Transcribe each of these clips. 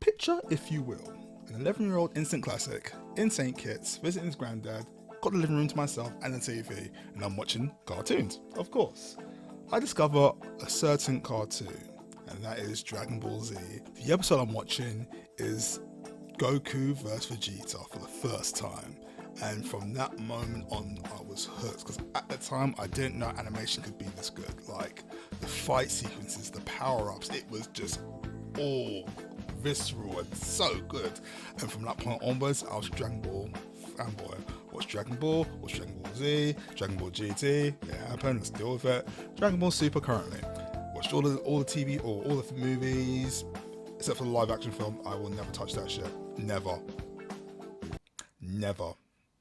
Picture, if you will, an 11-year-old instant classic in St. Kitts visiting his granddad, got the living room to myself and the TV, and I'm watching cartoons, of course. I discover a certain cartoon, and that is Dragon Ball Z. The episode I'm watching is Goku vs Vegeta for the first time. And from that moment on, I was hooked, because at the time, I didn't know animation could be this good. Like, the fight sequences, the power-ups, it was just all visceral and so good. And from that point onwards, I was a Dragon Ball fanboy. Watched Dragon Ball, watched Dragon Ball Z, Dragon Ball GT, it happened, let's deal with it. Dragon Ball Super currently. Watched all the TV, or all the movies, except for the live action film. I will never touch that shit. Never. Never.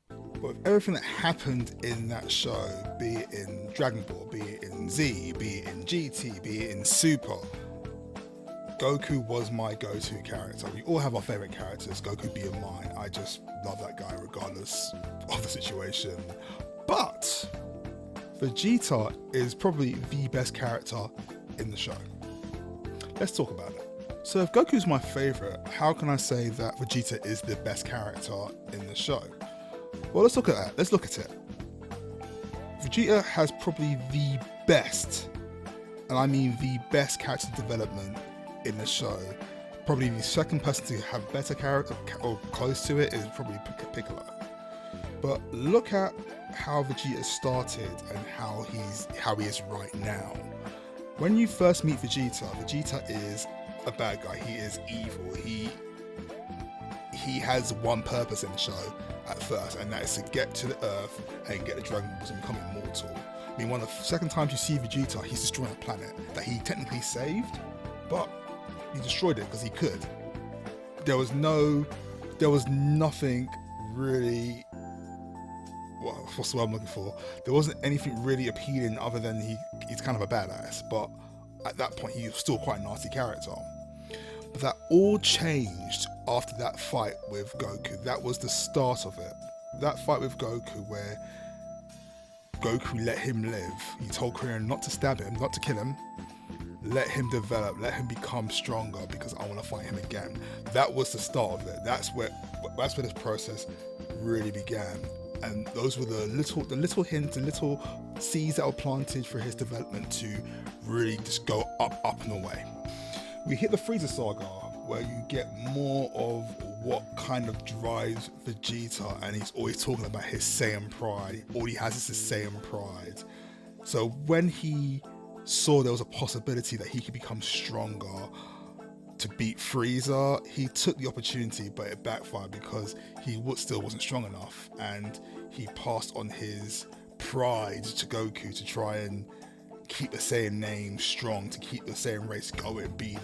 But with everything that happened in that show, be it in Dragon Ball, be it in Z, be it in GT, be it in Super, Goku was my go-to character. We all have our favourite characters, Goku being mine. I just love that guy regardless of the situation. But Vegeta is probably the best character in the show. Let's talk about it. So if Goku's my favourite, how can I say that Vegeta is the best character in the show? Well, let's look at that. Let's look at it. Vegeta has probably the best, and I mean the best character development in the show. Probably the second person to have better character or close to it is probably Piccolo. But look at how Vegeta started and how he is right now. When you first meet Vegeta, Vegeta is a bad guy. He is evil. He has one purpose in the show at first, and that is to get to the Earth and get the Dragon Balls and become immortal. I mean, one of the second times you see Vegeta, he's destroying a planet that he technically saved, but he destroyed it because he could. There was nothing really. Well, what's the word I'm looking for? There wasn't anything really appealing other than he's kind of a badass, but at that point he was still quite a nasty character. But that all changed after that fight with Goku. That was the start of it. That fight with Goku where Goku let him live. He told Krillin not to stab him, not to kill him. Let him develop, let him become stronger because I want to fight him again. That was the start of it. That's where this process really began. And those were the little hints, the little seeds that were planted for his development to really just go up and away. We hit the Frieza saga, where you get more of what kind of drives Vegeta, and he's always talking about his Saiyan pride. All he has is his Saiyan pride. So when he saw there was a possibility that he could become stronger to beat Frieza, he took the opportunity, but it backfired because he still wasn't strong enough, and he passed on his pride to Goku to try and keep the Saiyan name strong, to keep the Saiyan race going, be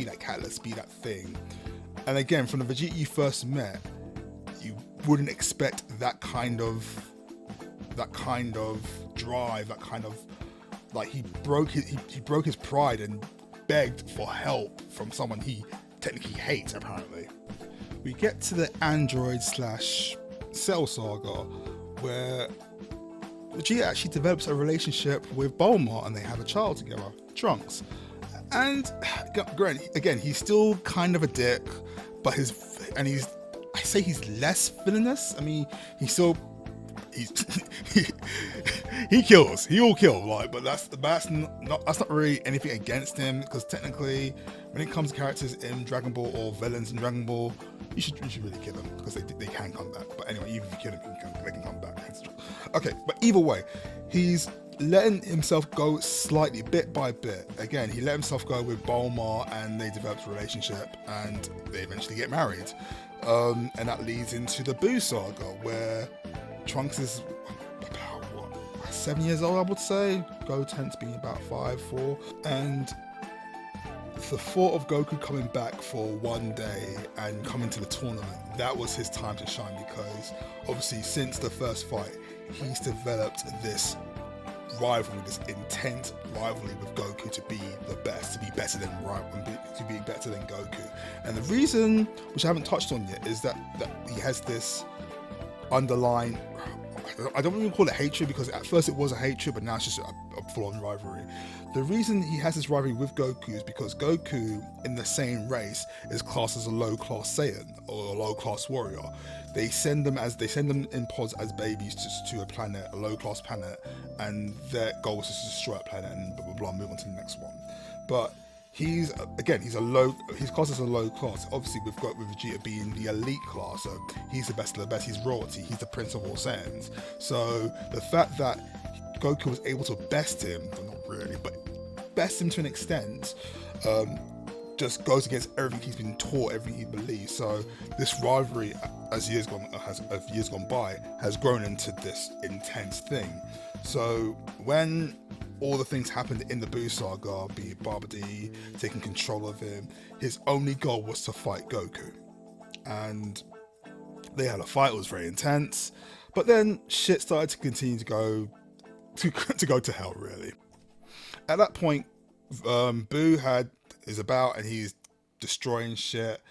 that catalyst, be that thing. And again, from the Vegeta you first met, you wouldn't expect that kind of drive, that kind of, like, he broke his pride and begged for help from someone he technically hates, apparently. We get to the Android / Cell saga, where Vegeta actually develops a relationship with Bulma and they have a child together, Trunks. And again, he's still kind of a dick, but I say he's less villainous. I mean, he kills. He will kill, like, but that's not really anything against him, because technically, when it comes to characters in Dragon Ball or villains in Dragon Ball, you should really kill them because they can come back. But anyway, even if you kill them, they can come back. Okay, but either way, he's letting himself go slightly, bit by bit. Again, he let himself go with Bulma, and they developed a relationship, and they eventually get married. And that leads into the Buu saga, where Trunks is about 7 years old, I would say. Goten's being about 5, 4, and the thought of Goku coming back for one day and coming to the tournament, that was his time to shine, because obviously since the first fight, he's developed this rivalry, this intense rivalry with Goku to be the best, to be better than Goku. And the reason, which I haven't touched on yet, is that he has this underlying, I don't even call it hatred, because at first it was a hatred, but now it's just a full-on rivalry. The reason he has this rivalry with Goku is because Goku, in the same race, is classed as a low-class Saiyan or a low-class warrior. They send them in pods as babies to a planet, a low-class planet, and their goal is to destroy that planet and blah blah blah, move on to the next one. But he's classed as a low class. Obviously, with Vegeta being the elite class, so he's the best of the best. He's royalty. He's the prince of all Saiyans. So the fact that Goku was able to best him, well, not really, but best him to an extent, just goes against everything he's been taught, everything he believes. So this rivalry, as years gone by, has grown into this intense thing. So when all the things happened in the Buu saga, be it Babidi taking control of him, his only goal was to fight Goku. And they had a fight, it was very intense, but then shit started to continue to go to hell, really. At that point, Buu is about, and he's destroying shit.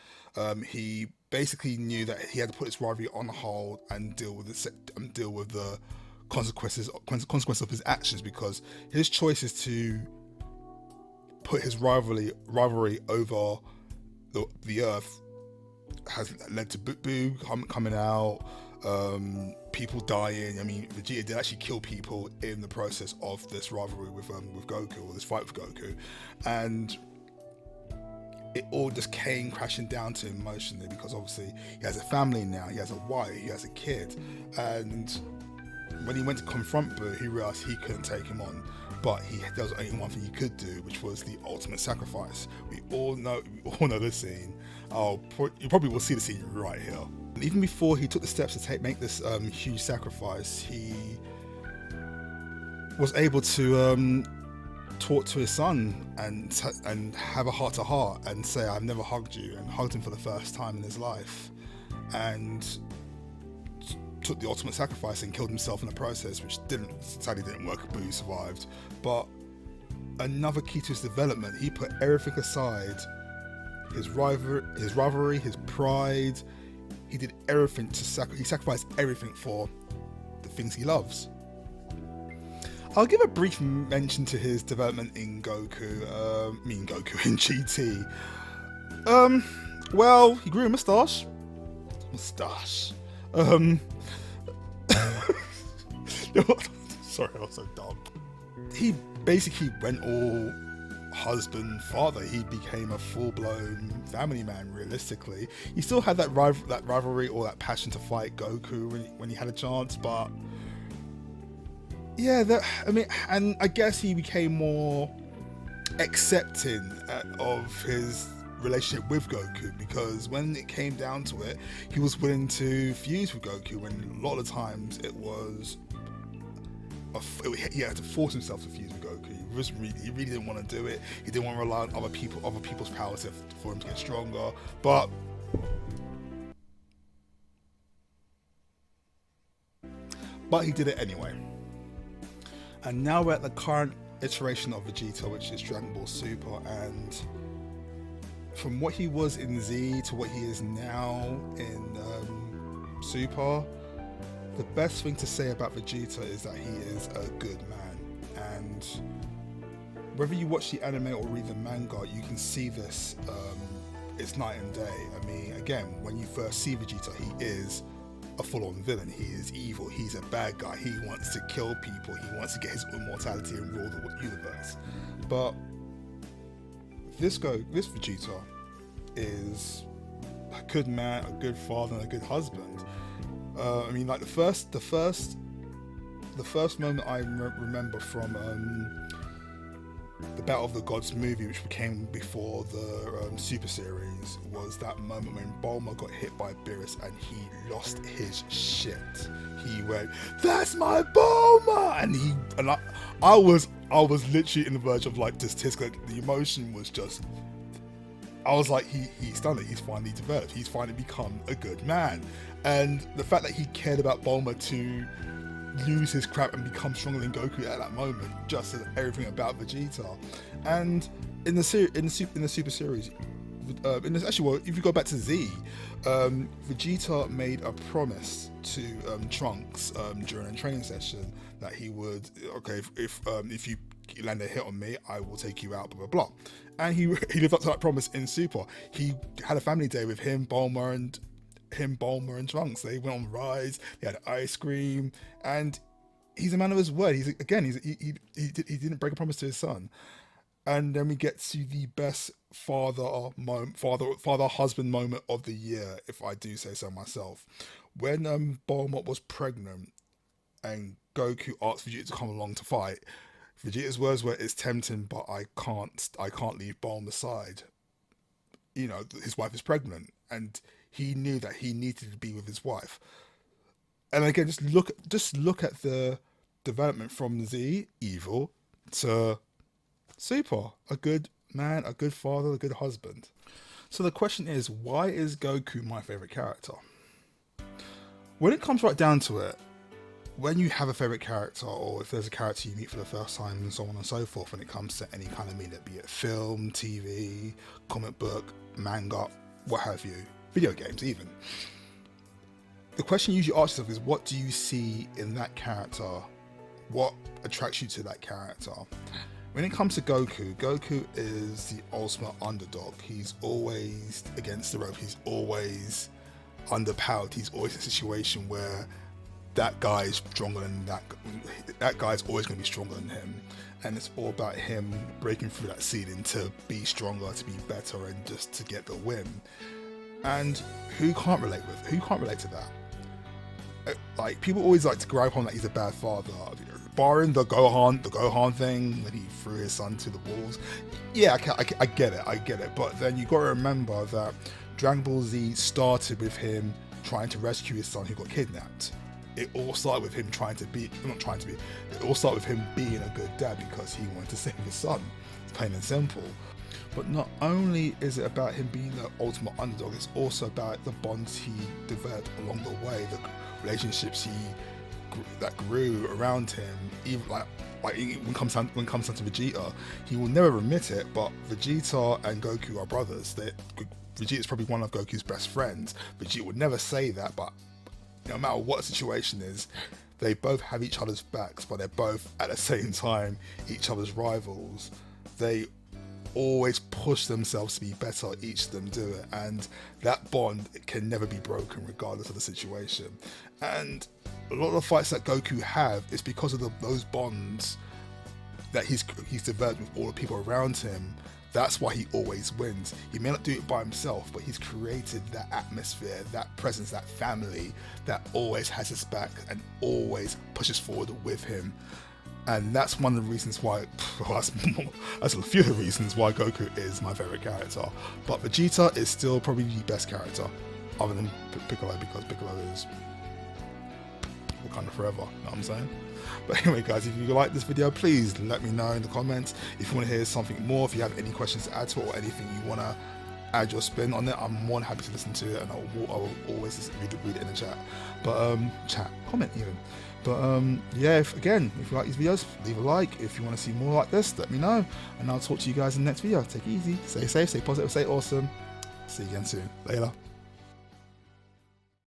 He basically knew that he had to put his rivalry on hold and deal with the consequences of his actions, because his choices to put his rivalry over the Earth has led to Buu coming out, people dying. I mean, Vegeta did actually kill people in the process of this rivalry with Goku, or this fight with Goku, and it all just came crashing down to him emotionally, because obviously he has a family now, he has a wife, he has a kid, and when he went to confront Buu, he realised he couldn't take him on, but there was only one thing he could do, which was the ultimate sacrifice. We all know this scene. You probably will see the scene right here. And even before he took the steps to make this huge sacrifice, he was able to talk to his son and have a heart-to-heart and say, "I've never hugged you," and hugged him for the first time in his life, and took the ultimate sacrifice and killed himself in the process, which sadly didn't work. Buu survived. But another key to his development, he put everything aside, his rivalry, his pride. He did everything he sacrificed everything for the things he loves. I'll give a brief mention to his development in Goku in GT. Well, he grew a moustache. Sorry, I was so dumb. He basically went all husband, father. He became a full-blown family man, realistically. He still had that rivalry or that passion to fight Goku when he had a chance, but yeah, and I guess he became more accepting of his relationship with Goku, because when it came down to it, he was willing to fuse with Goku, when a lot of the times he had to force himself to fuse with Goku. He really didn't want to do it. He didn't want to rely on other people's powers for him to get stronger, but he did it anyway. And now we're at the current iteration of Vegeta, which is Dragon Ball Super, and from what he was in Z to what he is now in Super, the best thing to say about Vegeta is that he is a good man. And whether you watch the anime or read the manga, you can see this. It's night and day. I mean, again, when you first see Vegeta, he is a full-on villain. He is evil. He's a bad guy. He wants to kill people. He wants to get his immortality and rule the universe. But this Vegeta is a good man, a good father, and a good husband. I mean, like the first moment I remember from the Battle of the Gods movie, which became before the Super series, was that moment when Bulma got hit by Beerus and he lost his shit. He went, "That's my Bulma!" and I was literally in the verge of like just tears. The emotion was just, I was like, he's done it. He's finally developed. He's finally become a good man. And the fact that he cared about Bulma to lose his crap and become stronger than Goku at that moment just says everything about Vegeta. And in the Super series, and it's actually, well, if you go back to Z, Vegeta made a promise to Trunks during a training session that he would, okay, if you land a hit on me, I will take you out, blah blah blah. And he lived up to that promise in Super. He had a family day with him, Bulma, and Trunks. They went on rides, they had ice cream, and he's a man of his word. He didn't break a promise to his son. And then we get to the best father husband moment of the year, if I do say so myself. When Bulma was pregnant and Goku asked Vegeta to come along to fight, Vegeta's words were, "It's tempting, but I can't leave Bulma's side." You know, his wife is pregnant, and he knew that he needed to be with his wife. And again, just look at the development from Z, evil, to Super, a good man, a good father, a good husband. So the question is, why is Goku my favorite character? When it comes right down to it, when you have a favorite character, or if there's a character you meet for the first time and so on and so forth, when it comes to any kind of media, be it film, TV, comic book, manga, what have you, video games even, the question you usually ask yourself is, what do you see in that character? What attracts you to that character? When it comes to Goku, Goku is the ultimate underdog. He's always against the rope. He's always underpowered. He's always in a situation where that guy is stronger than that guy's always going to be stronger than him. And it's all about him breaking through that ceiling to be stronger, to be better, and just to get the win. And who can't relate to that? Like, people always like to gripe on that he's a bad father, barring the Gohan thing when he threw his son to the walls. Yeah, I get it. But then you got to remember that Dragon Ball Z started with him trying to rescue his son who got kidnapped. It all started with him it all started with him being a good dad because he wanted to save his son. It's plain and simple. But not only is it about him being the ultimate underdog, it's also about the bonds he developed along the way, the relationships that grew around him. Even like when it comes down to Vegeta, he will never admit it, but Vegeta and Goku are brothers. Vegeta is probably one of Goku's best friends. Vegeta would never say that, but no matter what the situation is, they both have each other's backs, but they're both at the same time each other's rivals. They always push themselves to be better, each of them do it, and that bond can never be broken regardless of the situation. And a lot of the fights that Goku have is because of those bonds that he's developed with all the people around him. That's why he always wins. He may not do it by himself, but he's created that atmosphere, that presence, that family that always has his back and always pushes forward with him. And that's one of the reasons why, that's a few of the reasons why Goku is my favorite character. But Vegeta is still probably the best character, other than Piccolo, because Piccolo is Wakanda forever, you know what I'm saying? But anyway guys, if you like this video, please let me know in the comments. If you want to hear something more, if you have any questions to add to it, or anything you want to add your spin on it, I'm more than happy to listen to it, and I will always read it in the chat. But comment even. But yeah, if you like these videos, leave a like. If you want to see more like this, let me know, and I'll talk to you guys in the next video. Take it easy, stay safe, stay positive, stay awesome. See you again soon. Later.